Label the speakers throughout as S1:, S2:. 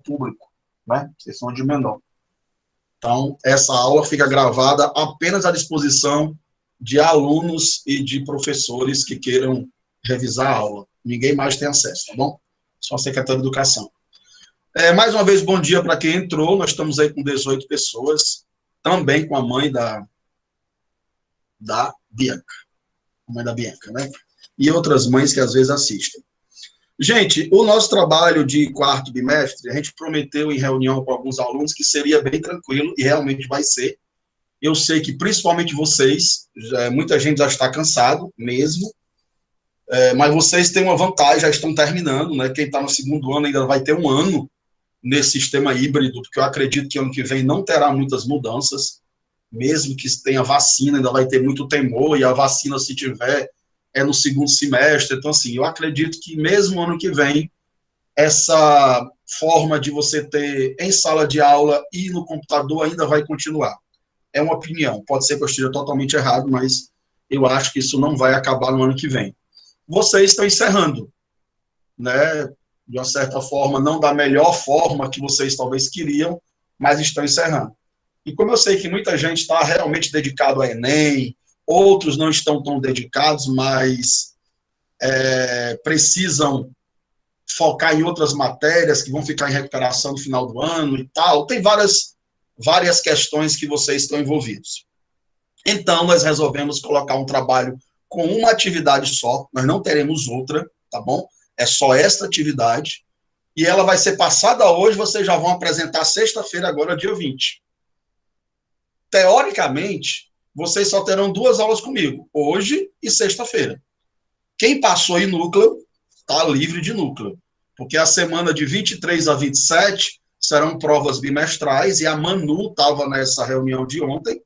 S1: público, né? Vocês são de menor. Então, essa aula fica gravada apenas à disposição de alunos e de professores que queiram revisar a aula. Ninguém mais tem acesso, tá bom? Só a Secretaria de Educação. Mais uma vez, bom dia para quem entrou. Nós estamos aí com 18 pessoas, também com a mãe da Bianca. A mãe da Bianca, né? E outras mães que às vezes assistem. Gente, o nosso trabalho de quarto bimestre, a gente prometeu em reunião com alguns alunos que seria bem tranquilo, e realmente vai ser. Eu sei que principalmente vocês, muita gente já está cansado mesmo, mas vocês têm uma vantagem, já estão terminando, né? Quem está no segundo ano ainda vai ter um ano nesse sistema híbrido, porque eu acredito que ano que vem não terá muitas mudanças, mesmo que tenha vacina, ainda vai ter muito temor, e a vacina, se tiver, é no segundo semestre. Então, assim, eu acredito que mesmo ano que vem, essa forma de você ter em sala de aula e no computador ainda vai continuar. É uma opinião, pode ser que eu esteja totalmente errado, mas eu acho que isso não vai acabar no ano que vem. Vocês estão encerrando, né? De uma certa forma, não da melhor forma que vocês talvez queriam, mas estão encerrando. E como eu sei que muita gente está realmente dedicado a Enem, outros não estão tão dedicados, mas precisam focar em outras matérias que vão ficar em recuperação no final do ano e tal. Tem várias questões que vocês estão envolvidos. Então, nós resolvemos colocar um trabalho com uma atividade só, nós não teremos outra, tá bom? É só esta atividade, e ela vai ser passada hoje, vocês já vão apresentar sexta-feira, agora, dia 20. Teoricamente, vocês só terão 2 aulas comigo, hoje e sexta-feira. Quem passou em núcleo, está livre de núcleo, porque a semana de 23 a 27 serão provas bimestrais, e a Manu estava nessa reunião de ontem.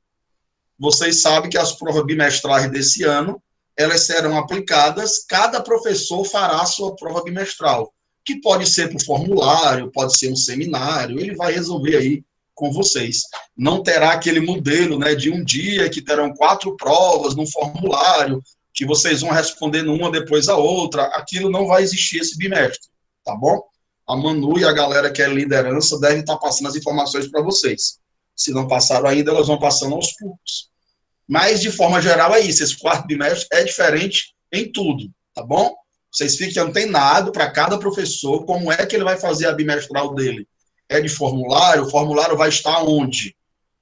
S1: Vocês sabem que as provas bimestrais desse ano, elas serão aplicadas, cada professor fará a sua prova bimestral, que pode ser por formulário, pode ser um seminário, ele vai resolver aí com vocês. Não terá aquele modelo, né, de um dia que terão 4 provas num formulário, que vocês vão respondendo uma depois a outra. Aquilo não vai existir esse bimestre, tá bom? A Manu e a galera que é liderança devem estar passando as informações para vocês. Se não passaram ainda, elas vão passando aos poucos. Mas, de forma geral, é isso. Esse quarto bimestre é diferente em tudo, tá bom? Vocês fiquem antenados para cada professor, como é que ele vai fazer a bimestral dele. É de formulário? O formulário vai estar onde?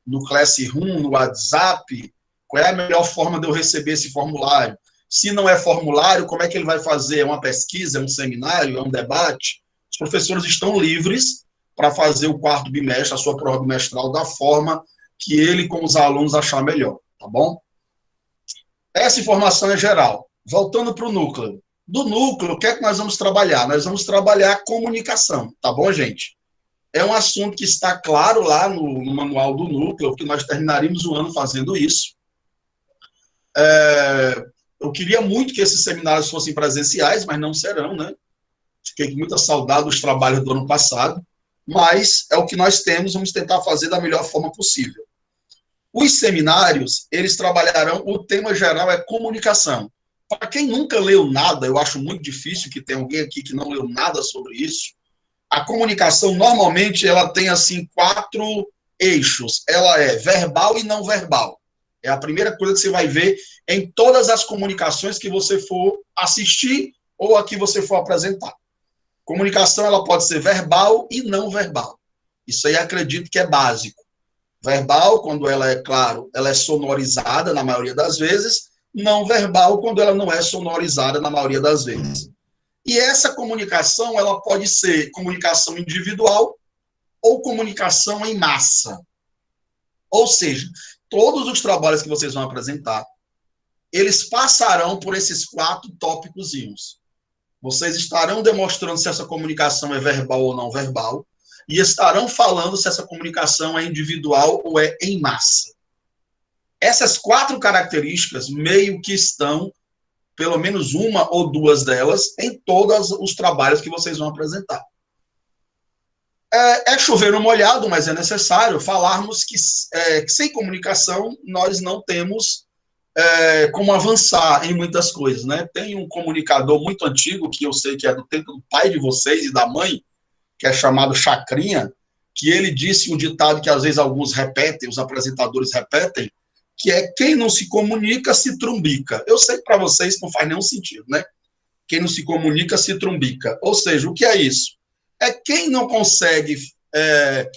S1: No Classroom, no WhatsApp? Qual é a melhor forma de eu receber esse formulário? Se não é formulário, como é que ele vai fazer? É uma pesquisa, é um seminário, é um debate? Os professores estão livres para fazer o quarto bimestre, a sua prova bimestral, da forma que ele, com os alunos, achar melhor, tá bom? Essa informação é geral. Voltando para o núcleo. Do núcleo, o que é que nós vamos trabalhar? Nós vamos trabalhar a comunicação, tá bom, gente? É um assunto que está claro lá no manual do núcleo, que nós terminaríamos o ano fazendo isso. Eu queria muito que esses seminários fossem presenciais, mas não serão, né? Fiquei com muita saudade dos trabalhos do ano passado, mas é o que nós temos, vamos tentar fazer da melhor forma possível. Os seminários, eles trabalharão, o tema geral é comunicação. Para quem nunca leu nada, eu acho muito difícil que tenha alguém aqui que não leu nada sobre isso. A comunicação, normalmente, ela tem, assim, 4 eixos. Ela é verbal e não verbal. É a primeira coisa que você vai ver em todas as comunicações que você for assistir ou a que você for apresentar. Comunicação, ela pode ser verbal e não verbal. Isso aí acredito que é básico. Verbal, quando ela é, claro, ela é sonorizada na maioria das vezes. Não verbal, quando ela não é sonorizada na maioria das vezes. E essa comunicação, ela pode ser comunicação individual ou comunicação em massa. Ou seja, todos os trabalhos que vocês vão apresentar, eles passarão por esses 4 tópicos. Vocês estarão demonstrando se essa comunicação é verbal ou não verbal, e estarão falando se essa comunicação é individual ou é em massa. Essas 4 características meio que estão, pelo menos uma ou 2 delas, em todos os trabalhos que vocês vão apresentar. É chover no molhado, mas é necessário falarmos que sem comunicação nós não temos como avançar em muitas coisas, né? Tem um comunicador muito antigo, que eu sei que é do tempo do pai de vocês e da mãe, que é chamado Chacrinha, que ele disse um ditado que às vezes alguns repetem, os apresentadores repetem, que é quem não se comunica se trumbica. Eu sei que para vocês não faz nenhum sentido, né? Quem não se comunica se trumbica. Ou seja, o que é isso? É quem não consegue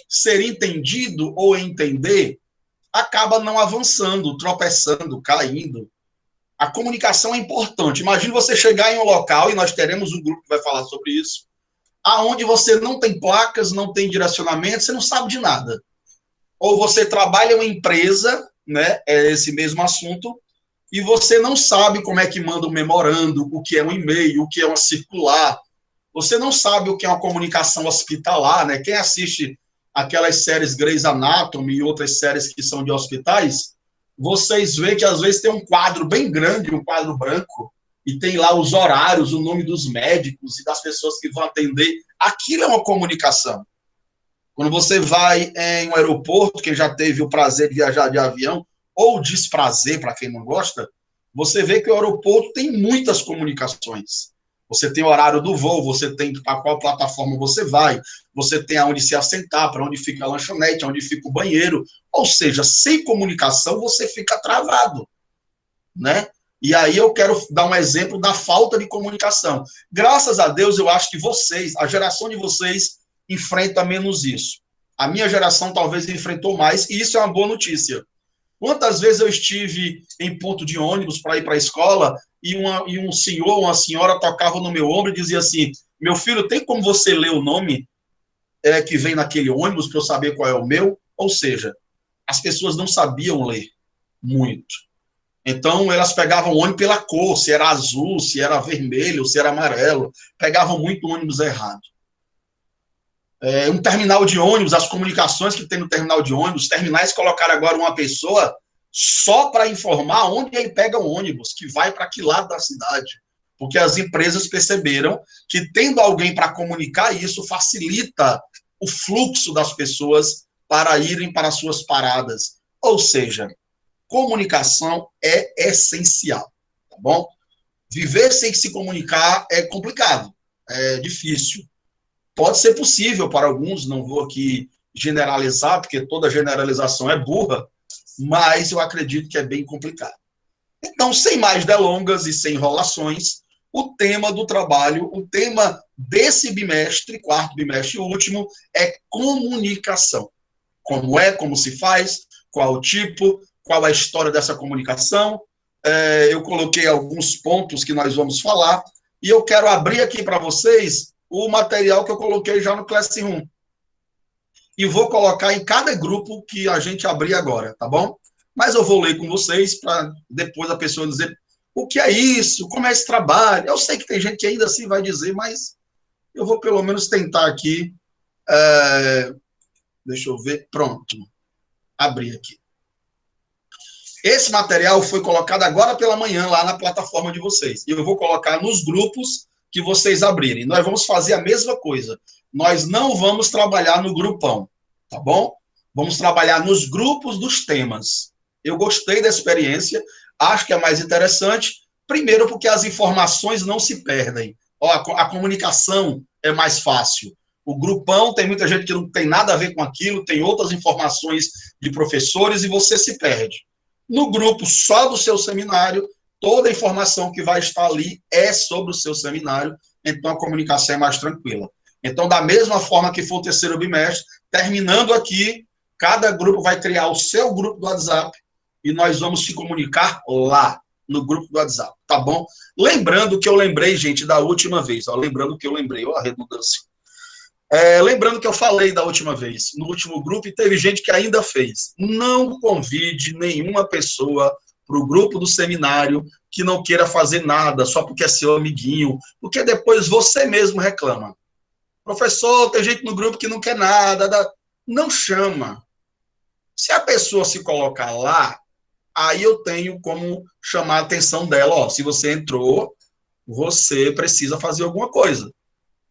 S1: ser entendido ou entender, acaba não avançando, tropeçando, caindo. A comunicação é importante. Imagine você chegar em um local, e nós teremos um grupo que vai falar sobre isso, aonde você não tem placas, não tem direcionamento, você não sabe de nada. Ou você trabalha em uma empresa, né, é esse mesmo assunto, e você não sabe como é que manda um memorando, o que é um e-mail, o que é uma circular. Você não sabe o que é uma comunicação hospitalar, né? Quem assiste aquelas séries Grey's Anatomy e outras séries que são de hospitais, vocês veem que às vezes tem um quadro bem grande, um quadro branco, e tem lá os horários, o nome dos médicos e das pessoas que vão atender. Aquilo é uma comunicação. Quando você vai em um aeroporto, quem já teve o prazer de viajar de avião, ou desprazer, para quem não gosta, você vê que o aeroporto tem muitas comunicações. Você tem o horário do voo, você tem para qual plataforma você vai, você tem aonde se assentar, para onde fica a lanchonete, onde fica o banheiro. Ou seja, sem comunicação você fica travado, né? E aí eu quero dar um exemplo da falta de comunicação. Graças a Deus, eu acho que vocês, a geração de vocês, enfrenta menos isso. A minha geração talvez enfrentou mais, e isso é uma boa notícia. Quantas vezes eu estive em ponto de ônibus para ir para a escola e um senhor, uma senhora tocava no meu ombro e dizia assim, meu filho, tem como você ler o nome que vem naquele ônibus para eu saber qual é o meu? Ou seja, as pessoas não sabiam ler muito. Então, elas pegavam o ônibus pela cor, se era azul, se era vermelho, se era amarelo. Pegavam muito ônibus errado. Um terminal de ônibus, as comunicações que tem no terminal de ônibus, terminais colocaram agora uma pessoa só para informar onde ele pega o ônibus, que vai para que lado da cidade. Porque as empresas perceberam que tendo alguém para comunicar isso facilita o fluxo das pessoas para irem para suas paradas. Ou seja, comunicação é essencial, tá bom? Viver sem se comunicar é complicado, é difícil. Pode ser possível para alguns, não vou aqui generalizar, porque toda generalização é burra, mas eu acredito que é bem complicado. Então, sem mais delongas e sem enrolações, o tema do trabalho, o tema desse bimestre, quarto bimestre último, é comunicação. Como é, como se faz, qual o tipo, qual a história dessa comunicação. Eu coloquei alguns pontos que nós vamos falar, e eu quero abrir aqui para vocês o material que eu coloquei já no Classroom. E vou colocar em cada grupo que a gente abrir agora, tá bom? Mas eu vou ler com vocês para depois a pessoa dizer o que é isso, como é esse trabalho. Eu sei que tem gente que ainda assim vai dizer, mas eu vou pelo menos tentar aqui. Deixa eu ver. Pronto. Abri aqui. Esse material foi colocado agora pela manhã lá na plataforma de vocês. E eu vou colocar nos grupos que vocês abrirem. Nós vamos fazer a mesma coisa. Nós não vamos trabalhar no grupão, tá bom? Vamos trabalhar nos grupos dos temas. Eu gostei da experiência, acho que é mais interessante, primeiro porque as informações não se perdem. A comunicação é mais fácil. O grupão tem muita gente que não tem nada a ver com aquilo, tem outras informações de professores e você se perde. No grupo só do seu seminário, toda a informação que vai estar ali é sobre o seu seminário, então a comunicação é mais tranquila. Então, da mesma forma que for o terceiro bimestre, terminando aqui, cada grupo vai criar o seu grupo do WhatsApp e nós vamos se comunicar lá, no grupo do WhatsApp, tá bom? Lembrando que eu lembrei, gente, da última vez, lembrando que eu lembrei, a redundância. Lembrando que eu falei da última vez, no último grupo, e teve gente que ainda fez. Não convide nenhuma pessoa para o grupo do seminário que não queira fazer nada, só porque é seu amiguinho, porque depois você mesmo reclama. Professor, tem gente no grupo que não quer nada. Não chama. Se a pessoa se colocar lá, aí eu tenho como chamar a atenção dela. Se você entrou, você precisa fazer alguma coisa.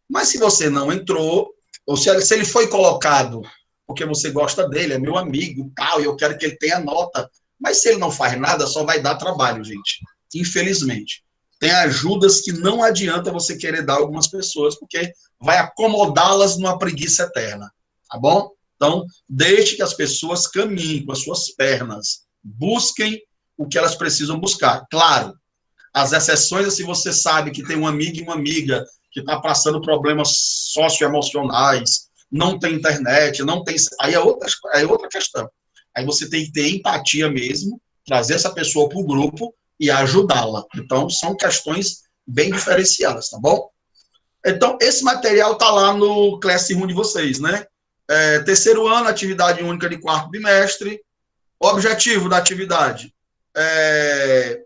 S1: Mas se você não entrou, ou se ele foi colocado porque você gosta dele, é meu amigo, tal, e eu quero que ele tenha nota, mas se ele não faz nada, só vai dar trabalho, gente. Infelizmente. Tem ajudas que não adianta você querer dar a algumas pessoas, porque vai acomodá-las numa preguiça eterna, tá bom? Então, deixe que as pessoas caminhem com as suas pernas, busquem o que elas precisam buscar. Claro, as exceções, se você sabe que tem um amigo e uma amiga que está passando problemas socioemocionais, não tem internet, não tem... Aí é outra questão. Aí você tem que ter empatia mesmo, trazer essa pessoa para o grupo e ajudá-la. Então, são questões bem diferenciadas, tá bom? Então, esse material está lá no Classroom de vocês, né? Terceiro ano, atividade única de quarto bimestre. Objetivo da atividade,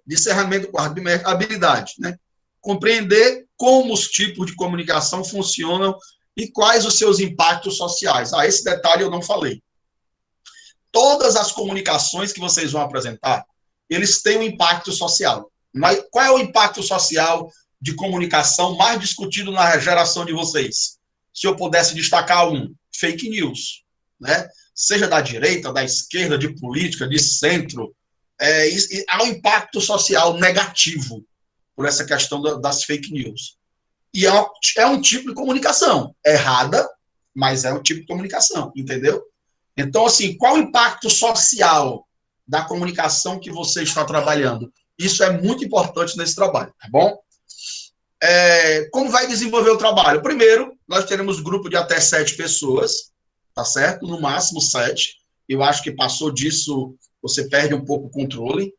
S1: de encerramento do quarto bimestre, habilidade, né? Compreender como os tipos de comunicação funcionam e quais os seus impactos sociais. Esse detalhe eu não falei. Todas as comunicações que vocês vão apresentar, eles têm um impacto social. Mas qual é o impacto social de comunicação mais discutido na geração de vocês? Se eu pudesse destacar um, fake news, né? Seja da direita, da esquerda, de política, de centro, há um impacto social negativo por essa questão das fake news. E é um tipo de comunicação errada, mas é um tipo de comunicação, entendeu? Então, assim, qual o impacto social da comunicação que você está trabalhando? Isso é muito importante nesse trabalho, tá bom? Como vai desenvolver o trabalho? Primeiro, nós teremos grupo de até 7 pessoas, tá certo? No máximo 7. Eu acho que passou disso, você perde um pouco o controle.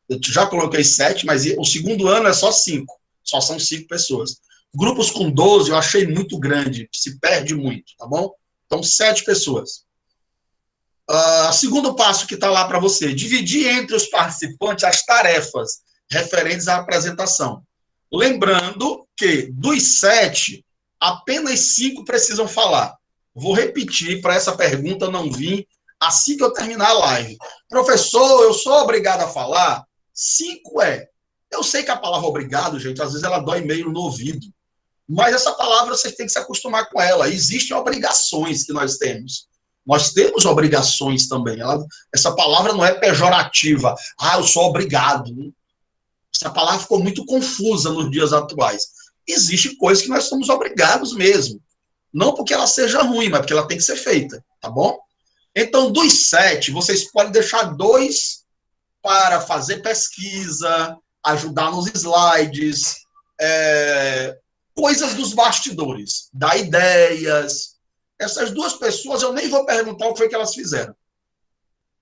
S1: Eu já coloquei 7, mas o segundo ano é só 5. Só são 5 pessoas. Grupos com 12 eu achei muito grande, se perde muito, tá bom? Então, 7 pessoas. Segundo passo que está lá para você, dividir entre os participantes as tarefas referentes à apresentação. Lembrando que dos 7, apenas 5 precisam falar. Vou repetir para essa pergunta não vir assim que eu terminar a live. Professor, eu sou obrigado a falar? 5 é. Eu sei que a palavra obrigado, gente, às vezes ela dói meio no ouvido. Mas essa palavra vocês têm que se acostumar com ela. Existem obrigações que nós temos. Nós temos obrigações também. Essa palavra não é pejorativa. Eu sou obrigado. Essa palavra ficou muito confusa nos dias atuais. Existe coisas que nós somos obrigados mesmo. Não porque ela seja ruim, mas porque ela tem que ser feita, tá bom? Então, dos 7, vocês podem deixar 2 para fazer pesquisa, ajudar nos slides, coisas dos bastidores, dar ideias. Essas 2 pessoas, eu nem vou perguntar o que foi que elas fizeram.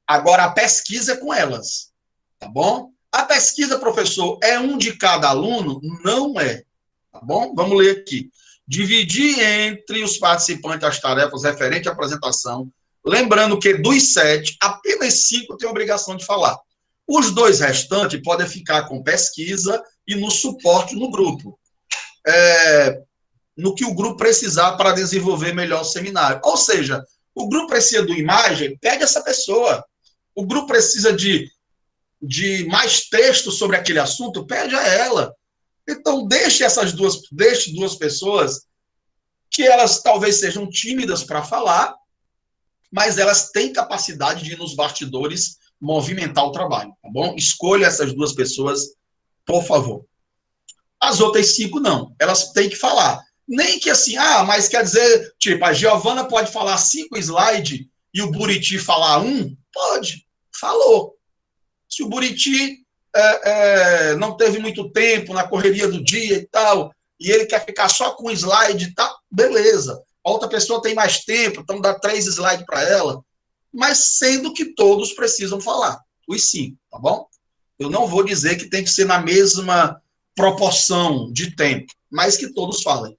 S1: Agora, a pesquisa é com elas, tá bom? A pesquisa, professor, é um de cada aluno? Não é, tá bom? Vamos ler aqui. Dividir entre os participantes as tarefas referentes à apresentação, lembrando que dos 7, apenas 5 têm a obrigação de falar. Os 2 restantes podem ficar com pesquisa e no suporte no grupo. No que o grupo precisar para desenvolver melhor o seminário. Ou seja, o grupo precisa de imagem, pede essa pessoa. O grupo precisa de mais texto sobre aquele assunto, pede a ela. Então, deixe duas pessoas que elas talvez sejam tímidas para falar, mas elas têm capacidade de ir nos bastidores movimentar o trabalho, tá bom? Escolha essas 2 pessoas, por favor. As outras 5 não, elas têm que falar. Nem que assim, mas quer dizer, tipo, a Giovana pode falar 5 slides e o Buriti falar 1? Pode, falou. Se o Buriti não teve muito tempo na correria do dia e tal, e ele quer ficar só com slide, tá, beleza. A outra pessoa tem mais tempo, então dá 3 slides para ela, mas sendo que todos precisam falar, os 5, tá bom? Eu não vou dizer que tem que ser na mesma proporção de tempo, mas que todos falem.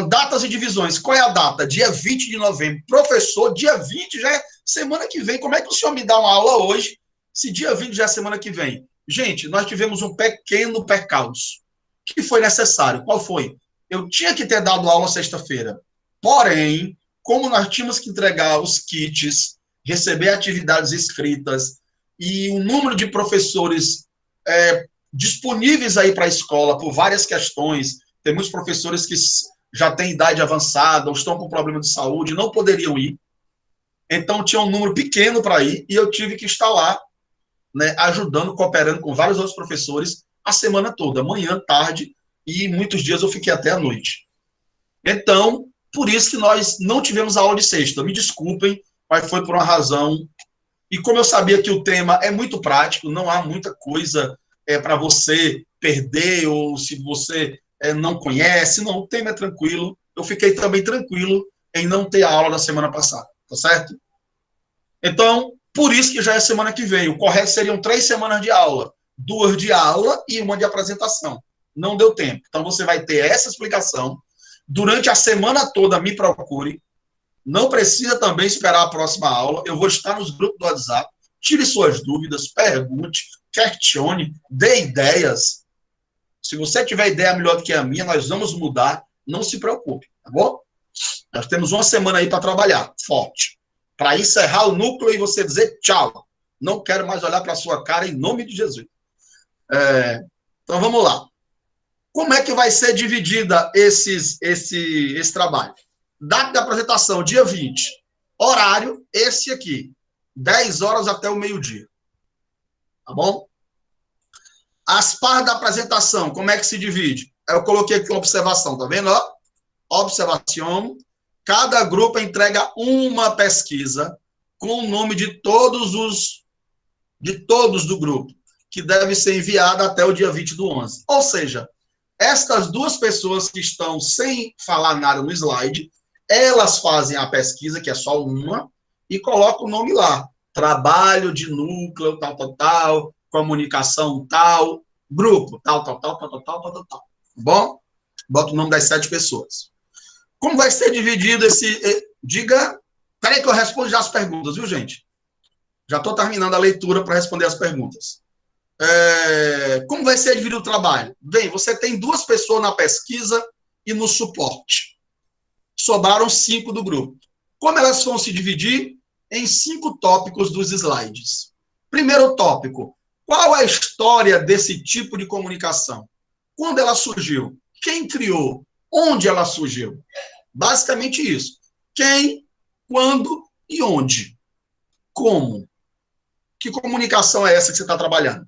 S1: Datas e divisões. Qual é a data? Dia 20 de novembro. Professor, dia 20 já é semana que vem. Como é que o senhor me dá uma aula hoje, se dia 20 já é semana que vem? Gente, nós tivemos um pequeno percalço que foi necessário. Qual foi? Eu tinha que ter dado aula sexta-feira. Porém, como nós tínhamos que entregar os kits, receber atividades escritas e o número de professores disponíveis aí para a escola por várias questões, tem muitos professores que já têm idade avançada ou estão com problema de saúde, não poderiam ir. Então, tinha um número pequeno para ir e eu tive que estar lá, né, ajudando, cooperando com vários outros professores a semana toda, manhã, tarde, e muitos dias eu fiquei até a noite. Então, por isso que nós não tivemos aula de sexta. Me desculpem, mas foi por uma razão. E como eu sabia que o tema é muito prático, não há muita coisa para você perder, ou se você não conhece, não, o tema é tranquilo. Eu fiquei também tranquilo em não ter a aula da semana passada, tá certo? Então, por isso que já é semana que vem. O correto seriam 3 semanas de aula. 2 de aula e 1 de apresentação. Não deu tempo. Então, você vai ter essa explicação. Durante a semana toda, me procure. Não precisa também esperar a próxima aula. Eu vou estar nos grupos do WhatsApp. Tire suas dúvidas, pergunte, questione, dê ideias. Se você tiver ideia melhor do que a minha, nós vamos mudar. Não se preocupe, tá bom? Nós temos uma semana aí para trabalhar, forte. Para encerrar o núcleo e você dizer tchau. Não quero mais olhar para a sua cara em nome de Jesus. Então, vamos lá. Como é que vai ser dividida esse trabalho? Data de apresentação, dia 20. Horário, esse aqui. 10 horas até o meio-dia. Tá bom? As partes da apresentação, como é que se divide? Eu coloquei aqui uma observação, tá vendo? Ó? Observação. Cada grupo entrega uma pesquisa com o nome de todos do grupo, que deve ser enviada até o dia 20/11. Ou seja, estas 2 pessoas que estão sem falar nada no slide, elas fazem a pesquisa, que é só uma, e colocam o nome lá. Trabalho de núcleo, tal, comunicação, tal, grupo, tal. Bom? Bota o nome das 7 pessoas. Como vai ser dividido esse... Diga... Peraí que eu respondo já as perguntas, viu, gente? Já estou terminando a leitura para responder as perguntas. Como vai ser dividido o trabalho? Bem, você tem 2 pessoas na pesquisa e no suporte. Sobraram 5 do grupo. Como elas vão se dividir? Em 5 tópicos dos slides. Primeiro tópico. Qual é a história desse tipo de comunicação? Quando ela surgiu? Quem criou? Onde ela surgiu? Basicamente isso. Quem, quando e onde? Como? Que comunicação é essa que você está trabalhando?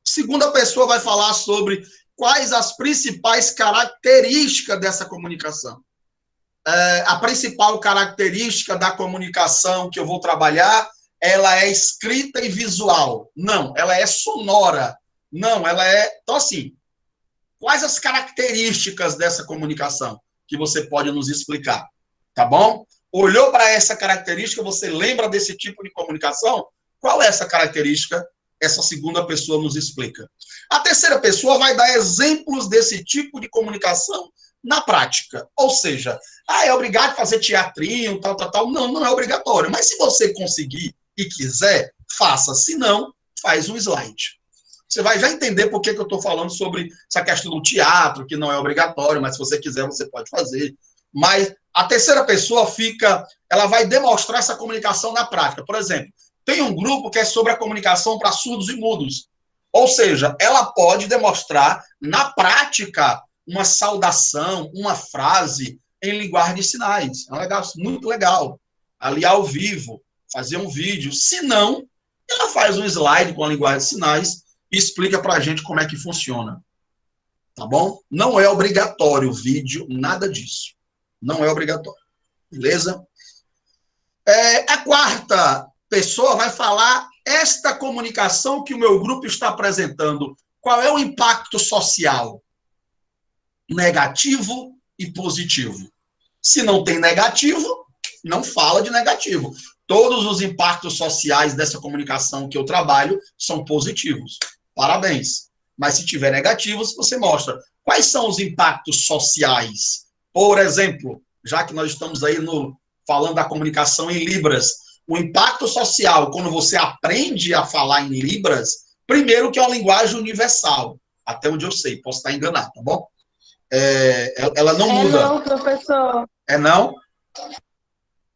S1: Segunda pessoa vai falar sobre quais as principais características dessa comunicação. A principal característica da comunicação que eu vou trabalhar, ela é escrita e visual. Não, ela é sonora. Não, ela é... Então, assim, quais as características dessa comunicação que você pode nos explicar? Tá bom? Olhou para essa característica, você lembra desse tipo de comunicação? Qual é essa característica? Essa segunda pessoa nos explica. A terceira pessoa vai dar exemplos desse tipo de comunicação na prática. Ou seja, é obrigado a fazer teatrinho, tal. Não, não é obrigatório. Mas se você conseguir e quiser, faça. Se não, faz um slide. Você vai já entender por que eu estou falando sobre essa questão do teatro, que não é obrigatório, mas se você quiser, você pode fazer. Mas a terceira pessoa ela vai demonstrar essa comunicação na prática. Por exemplo, tem um grupo que é sobre a comunicação para surdos e mudos. Ou seja, ela pode demonstrar na prática uma saudação, uma frase em linguagem de sinais. É um negócio muito legal. Ali ao vivo, fazer um vídeo. Se não, ela faz um slide com a linguagem de sinais e explica para a gente como é que funciona. Tá bom? Não é obrigatório o vídeo, nada disso. Não é obrigatório. Beleza? A quarta pessoa vai falar esta comunicação que o meu grupo está apresentando. Qual é o impacto social? Negativo e positivo. Se não tem negativo, não fala de negativo. Todos os impactos sociais dessa comunicação que eu trabalho são positivos. Parabéns. Mas se tiver negativos, você mostra quais são os impactos sociais. Por exemplo, já que nós estamos aí falando da comunicação em Libras, o impacto social, quando você aprende a falar em Libras, primeiro que é uma linguagem universal, até onde eu sei, posso estar enganado, tá bom? Ela não muda.
S2: É não, professor.
S1: É não?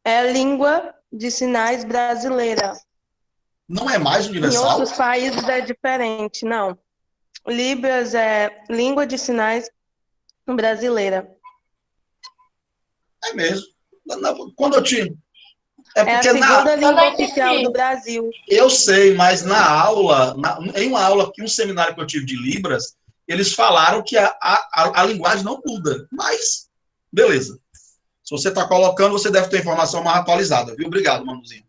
S2: É língua de sinais brasileira.
S1: Não é mais universal?
S2: Em outros países é diferente, não. Libras é língua de sinais brasileira.
S1: É mesmo. Quando eu te...
S2: É a
S1: porque
S2: segunda língua oficial do Brasil.
S1: Eu sei, mas na aula, em uma aula, um seminário que eu tive de Libras, eles falaram que a linguagem não muda. Mas, beleza. Se você está colocando, você deve ter informação mais atualizada, viu? Obrigado, Manuzinho.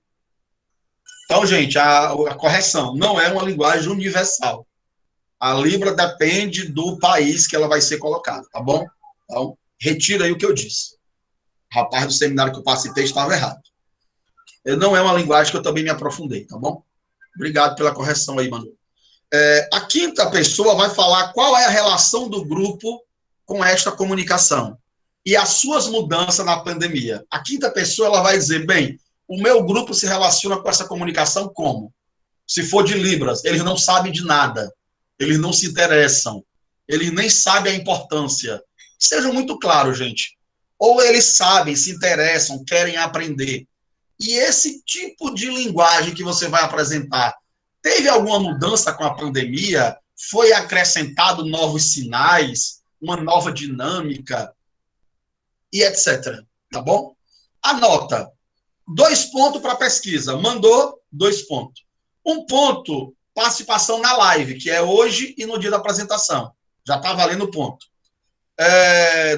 S1: Então, gente, a correção não é uma linguagem universal. A Libra depende do país que ela vai ser colocada, tá bom? Então, retira aí o que eu disse. O rapaz do seminário que eu participei estava errado. Não é uma linguagem que eu também me aprofundei, tá bom? Obrigado pela correção aí, Manu. A quinta pessoa vai falar qual é a relação do grupo com esta comunicação e as suas mudanças na pandemia. A quinta pessoa ela vai dizer, bem, o meu grupo se relaciona com essa comunicação como? Se for de Libras, eles não sabem de nada, eles não se interessam, eles nem sabem a importância. Sejam muito claros, gente. Ou eles sabem, se interessam, querem aprender. E esse tipo de linguagem que você vai apresentar, teve alguma mudança com a pandemia? Foi acrescentado novos sinais, uma nova dinâmica e etc. Tá bom? Anota. 2 pontos para pesquisa. Mandou 2 pontos. 1 ponto, participação na live, que é hoje e no dia da apresentação. Já está valendo ponto.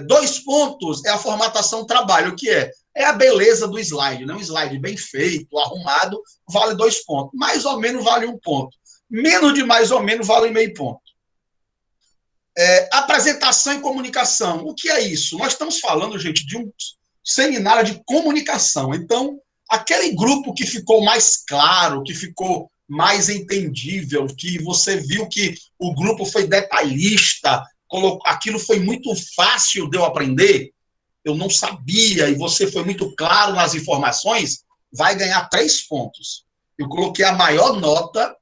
S1: 2 pontos é a formatação trabalho, o que é? É a beleza do slide, né? Um slide bem feito, arrumado, vale 2 pontos. Mais ou menos vale 1 ponto. Menos de mais ou menos vale meio ponto. Apresentação e comunicação. O que é isso? Nós estamos falando, gente, de um seminário de comunicação. Então, aquele grupo que ficou mais claro, que ficou mais entendível, que você viu que o grupo foi detalhista, aquilo foi muito fácil de eu aprender, eu não sabia, e você foi muito claro nas informações, vai ganhar 3 pontos. Eu coloquei a maior nota,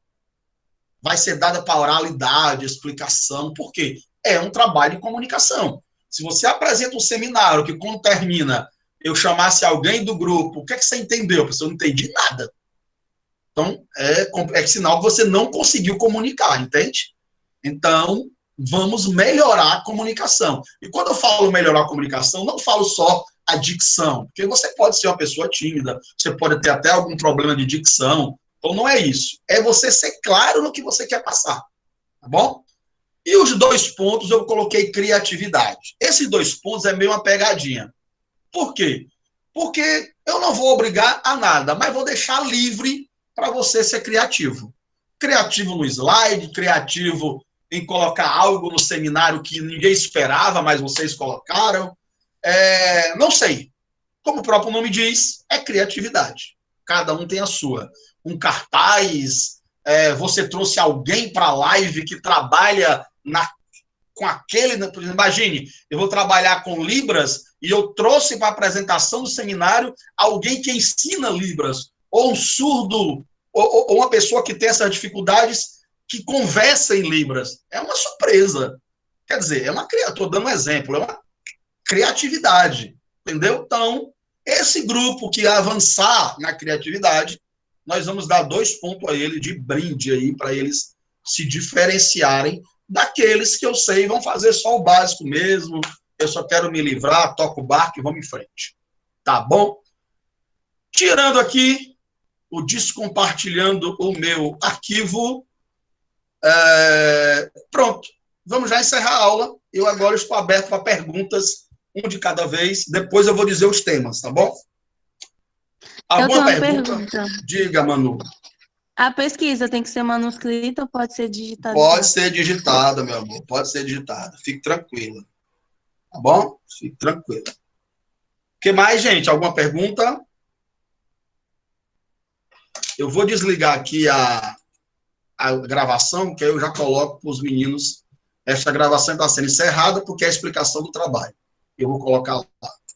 S1: vai ser dada para oralidade, explicação, por quê? É um trabalho de comunicação. Se você apresenta um seminário que, quando termina, eu chamasse alguém do grupo, o que é que você entendeu? Porque eu não entendi nada. Então, é sinal que você não conseguiu comunicar, entende? Então, vamos melhorar a comunicação. E quando eu falo melhorar a comunicação, não falo só a dicção, porque você pode ser uma pessoa tímida, você pode ter até algum problema de dicção. Então, não é isso. É você ser claro no que você quer passar. Tá bom? E os 2 pontos eu coloquei criatividade. Esses 2 pontos é meio uma pegadinha. Por quê? Porque eu não vou obrigar a nada, mas vou deixar livre para você ser criativo. Criativo no slide, criativo em colocar algo no seminário que ninguém esperava, mas vocês colocaram. Não sei. Como o próprio nome diz, é criatividade. Cada um tem a sua. Um cartaz, você trouxe alguém para a live que trabalha com aquele... Imagine, eu vou trabalhar com Libras e eu trouxe para a apresentação do seminário alguém que ensina Libras, ou um surdo, ou uma pessoa que tem essas dificuldades, que conversa em Libras. É uma surpresa. Quer dizer, estou dando um exemplo, é uma criatividade, entendeu? Então, esse grupo que avançar na criatividade, nós vamos dar 2 pontos a ele de brinde aí, para eles se diferenciarem daqueles que eu sei vão fazer só o básico mesmo, eu só quero me livrar, toco o barco e vamos em frente. Tá bom? Tirando aqui o descompartilhando o meu arquivo, pronto. Vamos já encerrar a aula. Eu agora estou aberto para perguntas, um de cada vez. Depois eu vou dizer os temas, tá bom? Alguma pergunta? Diga, Manu.
S2: A pesquisa tem que ser manuscrita ou pode ser digitada?
S1: Pode ser digitada, meu amor. Pode ser digitada. Fique tranquila. Tá bom? Fique tranquila. O que mais, gente? Alguma pergunta? Eu vou desligar aqui a gravação, que aí eu já coloco para os meninos. Esta gravação está sendo encerrada porque é a explicação do trabalho. Eu vou colocar lá.